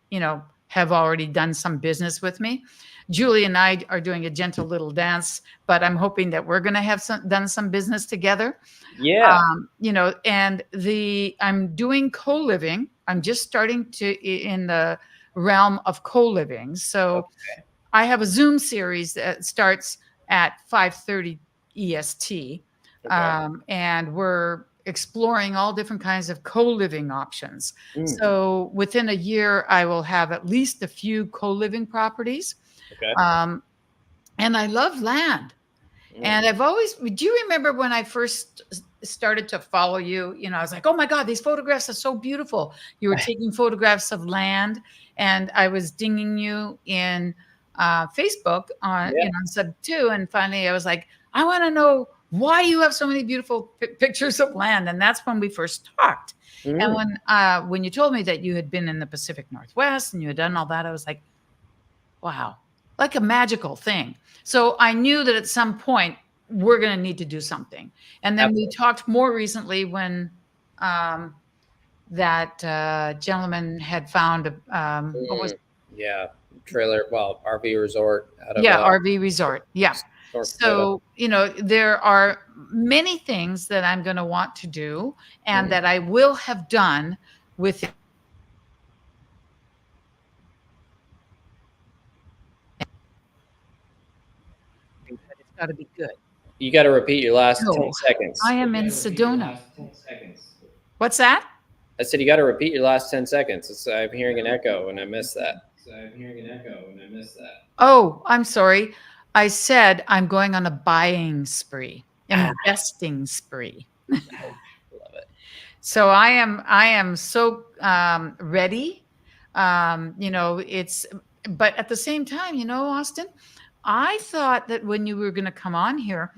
have already done some business with me. Julie and I are doing a gentle little dance, but I'm hoping that we're going to have done some business together. Yeah. And I'm doing co-living. I'm just starting in the realm of co-living. So I have a Zoom series that starts at 5:30 EST. And we're exploring all different kinds of co-living options. So within a year, I will have at least a few co-living properties. Okay. And I love land. And do you remember when I first started to follow you? I was like, oh my God, these photographs are so beautiful. You were taking photographs of land, and I was dinging you in Facebook on sub 2. And finally I was like, I want to know why you have so many beautiful pictures of land. And that's when we first talked. And when you told me that you had been in the Pacific Northwest and you had done all that, I was like, wow, like a magical thing. So I knew that at some point we're going to need to do something. And then we talked more recently when that gentleman had found what was trailer, RV resort out of RV resort. Yeah. So, there are many things that I'm going to want to do and that I will have done with it. It's got to be good. You got to repeat your last 10 seconds. I am in Sedona. What's that? I said you got to repeat your last 10 seconds. I'm hearing an echo and I missed that. Oh, I'm sorry. I said I'm going on a buying spree, investing spree. Love it. So I am so ready. But at the same time, Austin, I thought that when you were going to come on here,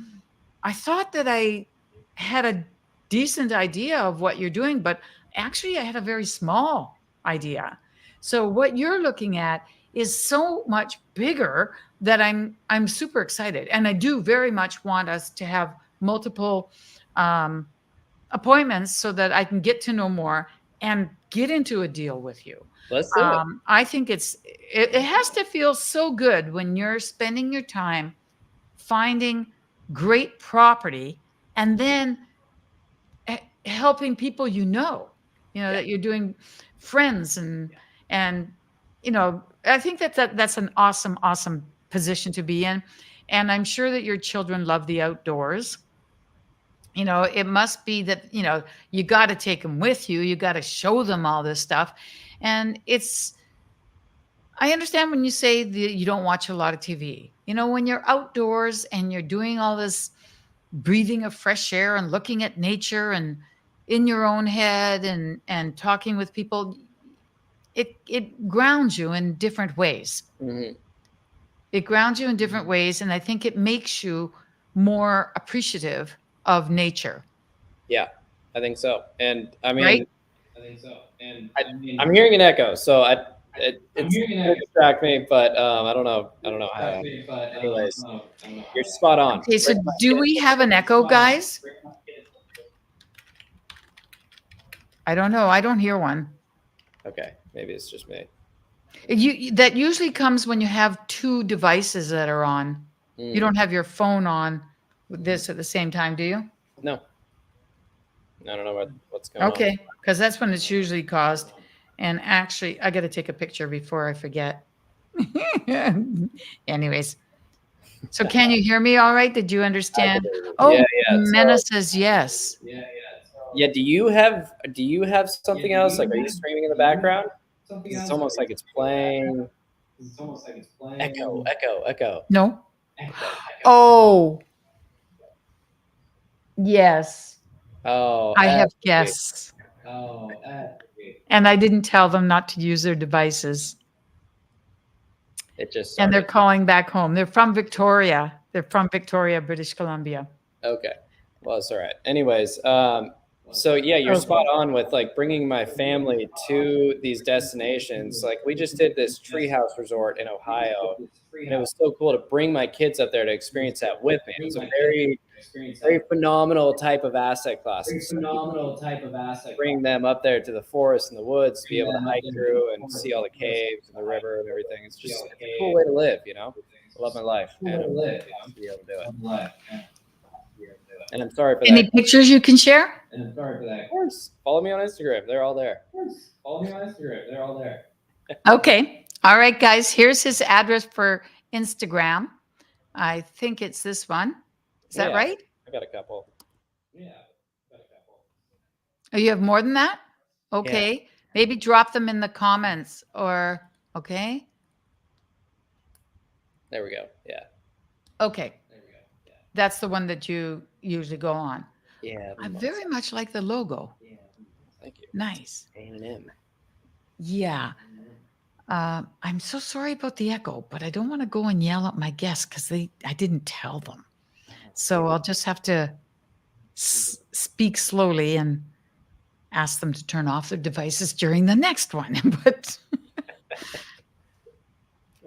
I thought that I had a decent idea of what you're doing, but actually I had a very small idea. So what you're looking at is so much bigger that I'm super excited. And I do very much want us to have multiple appointments so that I can get to know more and get into a deal with you. Let's do it. I think it has to feel so good when you're spending your time finding great property and then helping people that you're doing friends and I think that's an awesome position to be in, and I'm sure that your children love the outdoors. It must be that you got to take them with you. You got to show them all this stuff, and I understand when you say that you don't watch a lot of TV. When you're outdoors and you're doing all this breathing of fresh air and looking at nature and in your own head and talking with people, it grounds you in different ways. Mm-hmm. It grounds you in different ways, and I think it makes you more appreciative of nature. Yeah, I think so. And I mean, right? I'm hearing an echo, so it's going to distract me, but I don't know how. Anyways, you're spot on. Okay, so do we have an echo, guys? I don't know. I don't hear one. Okay, maybe it's just me. That usually comes when you have two devices that are on. You don't have your phone on with this at the same time, do you? No. I don't know what's going on. Okay, because that's when it's usually caused. And actually, I got to take a picture before I forget. Anyways, so can you hear me all right? Did you understand? Oh, yeah, Mena says yes. Yeah. Do you have something else? Like, are you streaming in the background? It's almost like it's playing. Echo. No. Oh. Yes. Oh. I have guests. And I didn't tell them not to use their devices. It just started. And they're calling back home. They're from Victoria. They're from Victoria, British Columbia. Okay. Well, it's all right. Anyways, so yeah, you're spot on with like bringing my family to these destinations. Like we just did this treehouse resort in Ohio, and it was so cool to bring my kids up there to experience that with me. It was a very phenomenal type of asset class. Bring them up there to the forest and the woods to be able to hike through and see all the caves and the river and everything. It's just a cool way to live, I love my life. And I'm to be able to do it. And I'm sorry for that. Any pictures you can share? Of course. Follow me on Instagram. They're all there. Okay. All right, guys. Here's his address for Instagram. I think it's this one. Is that right? I got a couple. Oh, you have more than that? Okay. Yeah. Maybe drop them in the comments or, okay. There we go. Yeah. Okay. That's the one that you usually go on. Yeah. I very much like the logo. Yeah. Thank you. Nice. A&M. Yeah. I'm so sorry about the echo, but I don't want to go and yell at my guests because I didn't tell them. So I'll just have to speak slowly and ask them to turn off their devices during the next one. But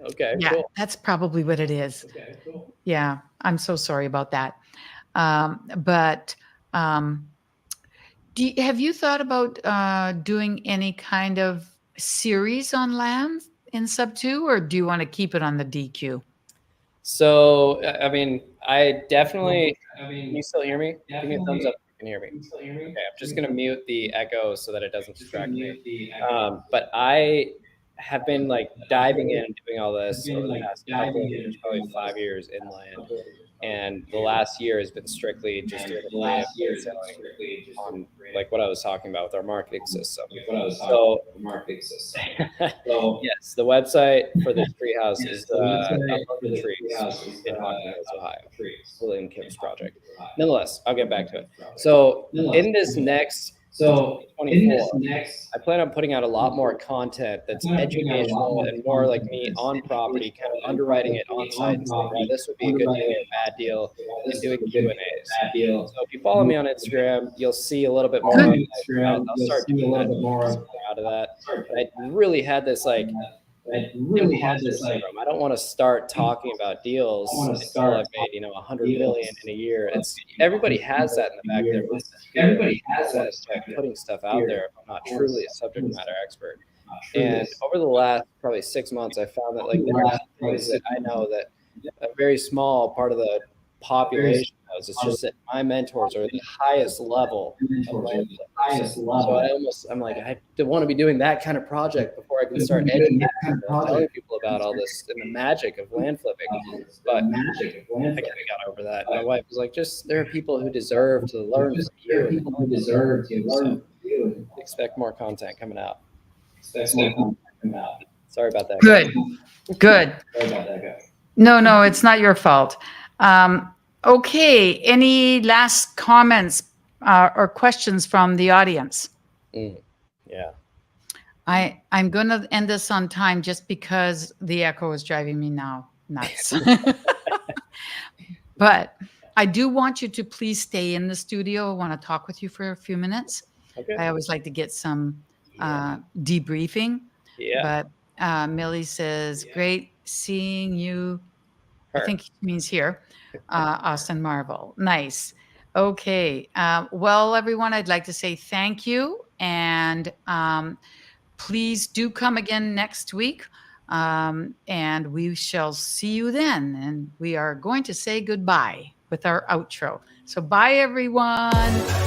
okay, yeah, cool. That's probably what it is. Okay, cool. Yeah, I'm so sorry about that. Have you thought about doing any kind of series on land in Sub 2, or do you want to keep it on the DQ? So, I mean, I definitely. Can you still hear me? Give me a thumbs up if you can hear me. Okay, I'm just gonna mute the echo so that it doesn't distract me. But I have been like diving in and doing all this over the past couple of years, probably 5 years inland. And the last year has been strictly just doing on like what I was talking about with our marketing system. So, yes, the website for this treehouse is the Trees in Hawkins, Ohio. William Kim's project. Nonetheless, I'll get back to it. So in this next 24, I plan on putting out a lot more content that's educational and more like me on property, kind of underwriting it on site and saying, this would be a good deal or a bad deal, and doing Q&As. So if you follow me on Instagram, you'll see a little bit more. I'll start doing a little bit more out of that. But I really had this like imposter syndrome. I don't want to start talking about deals until I've made, you know, 100 million in a year. It's everybody has that in the back of their mind. Everybody has that. Start putting stuff out there if I'm not truly a subject matter expert. And over the last probably 6 months, I found that like there are things that I know that a very small part of the population knows. It's just that my mentors are the highest level of land flippers. So I'm like, I want to be doing that kind of project before I can start educating people, telling people about all this and the magic of land flipping. But I kind of got over that. My wife was like, just there are people who deserve to learn from you. So expect more content coming out. Sorry about that. Good. Good. No, it's not your fault. Okay. Any last comments or questions from the audience? Yeah. I'm going to end this on time just because the echo is driving me now nuts. But I do want you to please stay in the studio. I want to talk with you for a few minutes. Okay. I always like to get some debriefing. Yeah. But Millie says, great seeing you. I think it means here. Austin Marvel. Nice. Okay. Well, everyone, I'd like to say thank you. And please do come again next week. And we shall see you then. And we are going to say goodbye with our outro. So bye, everyone.